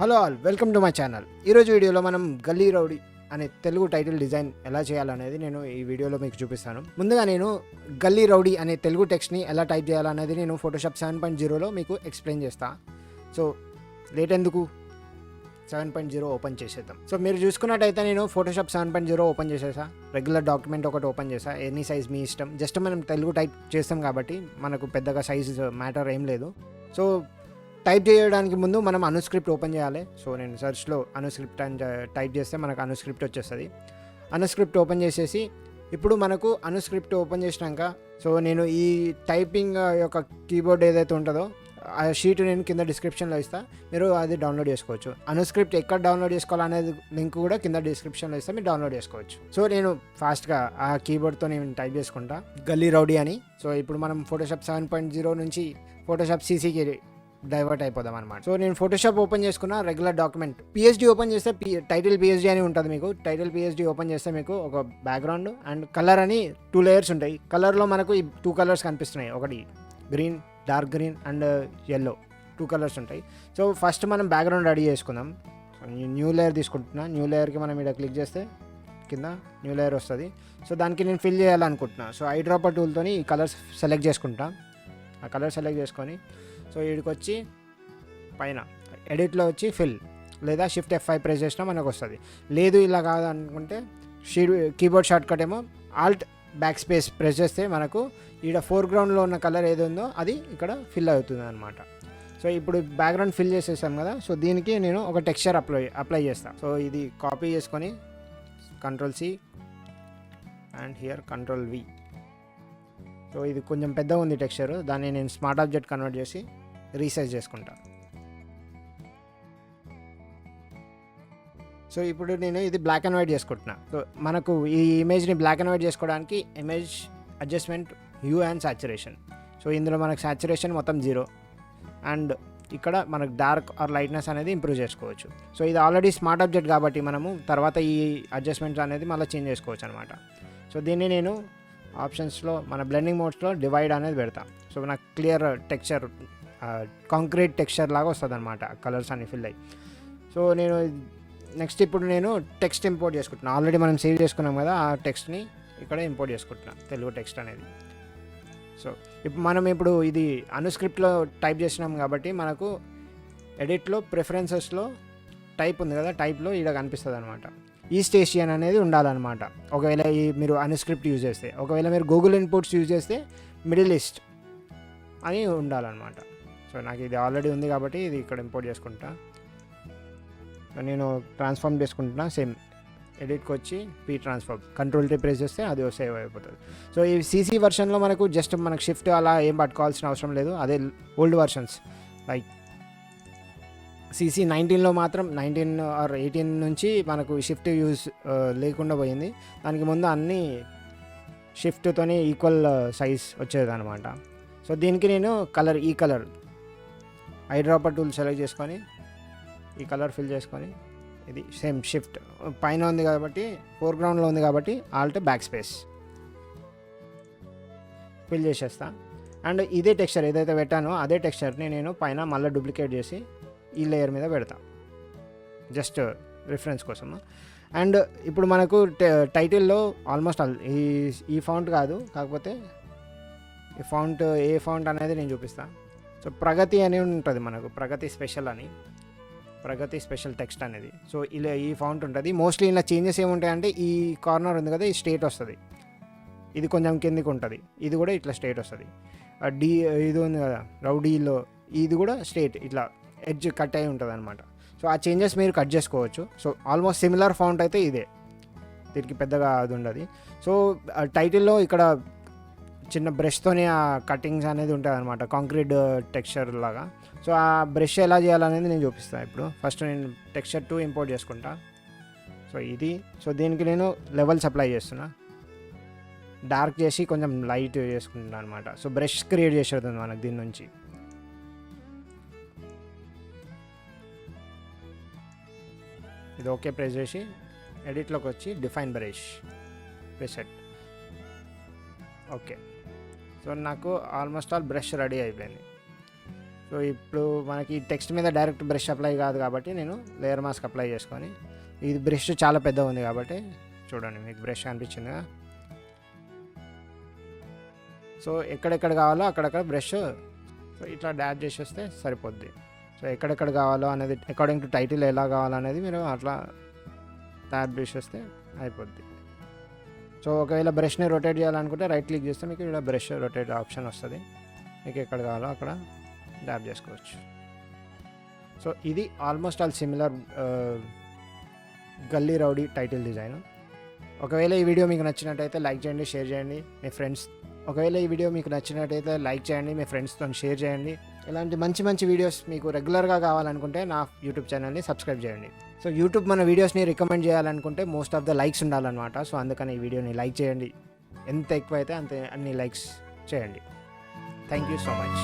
Hello all, welcome to my channel. ఈరోజు వీడియోలో మనం గల్లీ రౌడీ అనే తెలుగు టైటిల్ డిజైన్ ఎలా చేయాలనేది నేను ఈ వీడియోలో మీకు చూపిస్తాను. ముందుగా నేను గల్లీ రౌడీ అనే తెలుగు టెక్స్ట్ని ఎలా టైప్ చేయాలనేది నేను ఫోటోషాప్ 7.0లో మీకు ఎక్స్ప్లెయిన్ చేస్తాను. సో లేట్ ఎందుకు 7.0 ఓపెన్ చేసేద్దాం. సో మీరు చూసుకున్నట్టయితే నేను ఫోటోషాప్ 7.0 ఓపెన్ చేసేసా. రెగ్యులర్ డాక్యుమెంట్ ఒకటి ఓపెన్ చేసా. ఎనీ సైజ్ మీ ఇష్టం. జస్ట్ మనం తెలుగు టైప్ చేస్తాం కాబట్టి మనకు పెద్దగా సైజ్ మ్యాటర్ ఏం లేదు. సో టైప్ చేయడానికి ముందు మనం అనుస్క్రిప్ట్ ఓపెన్ చేయాలి. సో నేను సెర్చ్లో అనుస్క్రిప్ట్ అని టైప్ చేస్తే మనకు అనుస్క్రిప్ట్ వచ్చేస్తుంది. అనుస్క్రిప్ట్ ఓపెన్ చేసేసి ఇప్పుడు మనకు అనుస్క్రిప్ట్ ఓపెన్ చేసినాక సో నేను ఈ టైపింగ్ యొక్క కీబోర్డ్ ఏదైతే ఉంటుందో ఆ షీట్ నేను కింద డిస్క్రిప్షన్లో ఇస్తాను, మీరు అది డౌన్లోడ్ చేసుకోవచ్చు. అనుస్క్రిప్ట్ ఎక్కడ డౌన్లోడ్ చేసుకోవాలనేది లింక్ కూడా కింద డిస్క్రిప్షన్లో ఇస్తే మీరు డౌన్లోడ్ చేసుకోవచ్చు. సో నేను ఫాస్ట్గా ఆ కీబోర్డ్తో నేను టైప్ చేసుకుంటా గల్లీ రౌడీ అని. సో ఇప్పుడు మనం ఫోటోషాప్ 7.0 నుంచి ఫోటోషాప్ సీసీకి డైవర్ట్ అయిపోదాం అనమాట. సో నేను ఫోటోషాప్ ఓపెన్ చేసుకున్న రెగ్యులర్ డాక్యుమెంట్ పిఎస్డి ఓపెన్ చేస్తే టైటిల్ పిఎస్డి అని ఉంటుంది. మీకు టైటిల్ పిఎస్డి ఓపెన్ చేస్తే మీకు ఒక బ్యాక్గ్రౌండ్ అండ్ కలర్ అని 2 లేయర్స్ ఉంటాయి. కలర్లో మనకు ఈ 2 కలర్స్ కనిపిస్తున్నాయి. ఒకటి green, dark green and yellow 2 colours ఉంటాయి. సో ఫస్ట్ మనం బ్యాక్గ్రౌండ్ రెడీ చేసుకుందాం. న్యూ లేయర్ తీసుకుంటున్నా. న్యూ లేయర్కి మనం ఇక్కడ క్లిక్ చేస్తే కింద న్యూ లేయర్ వస్తుంది. సో దానికి నేను ఫిల్ చేయాలనుకుంటున్నా. సో ఐ డ్రాపర్ టూల్తో ఈ కలర్స్ సెలెక్ట్ చేసుకుంటా. ఆ కలర్ సెలెక్ట్ చేసుకొని సో వీడికి వచ్చి పైన ఎడిట్లో వచ్చి ఫిల్ లేదా షిఫ్ట్ F5 ప్రెస్ చేసినా మనకు వస్తుంది. లేదు ఇలా కాదనుకుంటే కీబోర్డ్ షార్ట్ కట్ ఏమో ఆల్ట్ బ్యాక్ స్పేస్ ప్రెస్ చేస్తే మనకు ఈడ ఫోర్గ్రౌండ్లో ఉన్న కలర్ ఏది ఉందో అది ఇక్కడ ఫిల్ అవుతుంది అనమాట. సో ఇప్పుడు బ్యాక్గ్రౌండ్ ఫిల్ చేసేసాం కదా. సో దీనికి నేను ఒక టెక్స్చర్ అప్లై చేస్తాను. సో ఇది కాపీ చేసుకొని Ctrl+C and here Ctrl+V. So ఇది కొంచెం పెద్దగా ఉంది టెక్స్చర్, దాన్ని నేను స్మార్ట్ ఆబ్జెక్ట్ కన్వర్ట్ చేసి రీసైజ్ చేసుకుంటా. సో ఇప్పుడు నేను ఇది బ్లాక్ అండ్ వైట్ చేసుకుంటున్నా. సో మనకు ఈ ఇమేజ్ని బ్లాక్ అండ్ వైట్ చేసుకోవడానికి image adjustment hue and saturation. So ఇందులో మనకు సాచురేషన్ మొత్తం 0 అండ్ ఇక్కడ మనకు డార్క్ ఆర్ లైట్నెస్ అనేది ఇంప్రూవ్ చేసుకోవచ్చు. సో ఇది ఆల్రెడీ స్మార్ట్ ఆబ్జెక్ట్ కాబట్టి మనము తర్వాత ఈ అడ్జస్ట్మెంట్స్ అనేది మళ్ళీ చేంజ్ చేసుకోవచ్చు అనమాట. సో దీన్ని నేను ఆప్షన్స్లో మన బ్లెండింగ్ మోడ్స్లో డివైడ్ అనేది పెడతా. సో నాకు క్లియర్ టెక్స్చర్ కాంక్రీట్ టెక్స్చర్ లాగా వస్తుంది అనమాట, కలర్స్ అన్ని ఫిల్ అయ్యి. సో నేను నెక్స్ట్ ఇప్పుడు నేను టెక్స్ట్ ఇంపోర్ట్ చేసుకుంటున్నాను. ఆల్రెడీ మనం సేవ్ చేసుకున్నాం కదా, ఆ టెక్స్ట్ని ఇక్కడ ఇంపోర్ట్ చేసుకుంటున్నాను, తెలుగు టెక్స్ట్ అనేది. సో ఇప్పుడు ఇది అనుస్క్రిప్ట్లో టైప్ చేసినాం కాబట్టి మనకు ఎడిట్లో ప్రిఫరెన్సెస్లో టైప్ ఉంది కదా, టైప్లో ఇక్కడ కనిపిస్తుంది అనమాట. ఈస్ట్ ఏషియన్ అనేది ఉండాలన్నమాట. ఒకవేళ మీరు అనుస్క్రిప్ట్ యూజ్ చేస్తే, ఒకవేళ మీరు గూగుల్ ఇన్పుట్స్ యూజ్ చేస్తే మిడిల్ ఈస్ట్ అని ఉండాలన్నమాట. సో నాకు ఇది ఆల్రెడీ ఉంది కాబట్టి ఇది ఇక్కడ ఇంపోర్ట్ చేసుకుంటా. నేను ట్రాన్స్ఫార్మ్ చేసుకుంటున్నా. సేమ్ ఎడిట్కి వచ్చి ట్రాన్స్ఫార్మ్ Ctrl+T ప్రెస్ చేస్తే అది సేవ్ అయిపోతుంది. సో ఈ సీసీ వర్షన్లో మనకు జస్ట్ మనకు షిఫ్ట్ అలా ఏం పట్టుకోవాల్సిన అవసరం లేదు. అదే ఓల్డ్ వర్షన్స్ లైక్ CC 19లో మాత్రం 19 ఆర్ 18 నుంచి మనకు షిఫ్ట్ యూజ్ లేకుండా పోయింది. దానికి ముందు అన్నీ షిఫ్ట్తోనే ఈక్వల్ సైజ్ వచ్చేదన్నమాట. సో దీనికి నేను ఈ colour I dropper tool select చేసుకొని ఈ కలర్ ఫిల్ చేసుకొని ఇది సేమ్ షిఫ్ట్ పైన ఉంది కాబట్టి ఫోర్గ్రౌండ్లో ఉంది కాబట్టి ఆల్ట్ బ్యాక్ స్పేస్ ఫిల్ చేసేస్తా. అండ్ ఇదే టెక్స్చర్ ఏదైతే పెట్టానో అదే టెక్స్చర్ని నేను పైన మళ్ళీ డూప్లికేట్ చేసి ఈ లేయర్ మీద పెడతా, జస్ట్ రిఫరెన్స్ కోసం. అండ్ ఇప్పుడు మనకు టైటిల్లో ఆల్మోస్ట్ ఈ ఫాంట్ కాదు, కాకపోతే ఈ ఫాంట్ ఏ ఫాంట్ అనేది నేను చూపిస్తాను. సో ప్రగతి అని ఉంటుంది మనకు, ప్రగతి స్పెషల్ అని, ప్రగతి స్పెషల్ టెక్స్ట్ అనేది. సో ఇలా ఈ ఫాంట్ ఉంటుంది. మోస్ట్లీ ఇలా చేంజెస్ ఏముంటాయంటే ఈ కార్నర్ ఉంది కదా, ఈ స్ట్రేట్ వస్తుంది, ఇది కొంచెం కిందికి ఉంటుంది, ఇది కూడా ఇట్లా స్ట్రేట్ వస్తుంది. ఇది ఉంది కదా రౌడీలో, ఇది కూడా స్ట్రేట్ ఇట్లా ఎడ్జ్ కట్ అయి ఉంటుంది అనమాట. సో ఆ చేంజెస్ మీరు కట్ చేసుకోవచ్చు. సో ఆల్మోస్ట్ సిమిలర్ ఫాంట్ అయితే ఇదే, దీనికి పెద్దగా అది ఉండదు. సో టైటిల్లో ఇక్కడ చిన్న బ్రష్తోనే ఆ కటింగ్స్ అనేది ఉంటుంది అనమాట, కాంక్రీట్ టెక్స్చర్ లాగా. సో ఆ బ్రష్ ఎలా చేయాలనేది నేను చూపిస్తాను ఇప్పుడు. ఫస్ట్ నేను టెక్స్చర్ 2 ఇంపోర్ట్ చేసుకుంటా. సో ఇది దీనికి నేను లెవెల్స్ అప్లై చేస్తున్నా, డార్క్ చేసి కొంచెం లైట్ చేసుకుంటున్నాను అనమాట. సో బ్రష్ క్రియేట్ చేసేది మనకు దీని నుంచి. ఇది ఓకే ప్రెస్ చేసి ఎడిట్లోకి వచ్చి define brush preset. Okay, so నాకు ఆల్మోస్ట్ ఆల్ బ్రష్ రెడీ అయిపోయింది. సో సో ఇప్పుడు మనకి టెక్స్ట్ మీద డైరెక్ట్ బ్రష్ అప్లై కాదు కాబట్టి నేను లేయర్ మాస్క్ అప్లై చేసుకొని, ఇది బ్రష్ చాలా పెద్దగా ఉంది కాబట్టి చూడండి మీకు బ్రష్ కనిపించిందిగా. సో ఎక్కడెక్కడ కావాలో అక్కడక్కడ బ్రష్ సో ఇట్లా డాబ్ చేసేస్తే సరిపోద్ది. సో ఎక్కడెక్కడ కావాలో అనేది అకార్డింగ్ టు టైటిల్ ఎలా కావాలనేది మీరు అట్లా డాబ్ చేసేస్తే అయిపోద్ది. సో ఒకవేళ బ్రష్ని రొటేట్ చేయాలనుకుంటే రైట్ క్లిక్ చేస్తే మీకు ఇక్కడ బ్రష్ రొటేట్ ఆప్షన్ వస్తుంది. మీకు ఎక్కడ కావాలో అక్కడ డాబ్ చేసుకోవచ్చు. సో ఇది ఆల్మోస్ట్ ఆల్ సిమిలర్ గల్లీ రౌడీ టైటిల్ డిజైన్. ఒకవేళ ఈ వీడియో మీకు నచ్చినట్టయితే లైక్ చేయండి, షేర్ చేయండి మీ ఫ్రెండ్స్. ఒకవేళ ఈ వీడియో మీకు నచ్చినట్టయితే లైక్ చేయండి, మీ ఫ్రెండ్స్తో షేర్ చేయండి. ఇలాంటి మంచి మంచి వీడియోస్ మీకు రెగ్యులర్గా కావాలనుకుంటే నా యూట్యూబ్ ఛానల్ని సబ్స్క్రైబ్ చేయండి. సో యూట్యూబ్ మన వీడియోస్ని రికమెండ్ చేయాలనుకుంటే మోస్ట్ ఆఫ్ ద లైక్స్ ఉండాలన్నమాట. సో అందుకని ఈ వీడియోని లైక్ చేయండి. ఎంత ఎక్కువ అయితే అంత అన్ని లైక్స్ చేయండి. Thank you so much.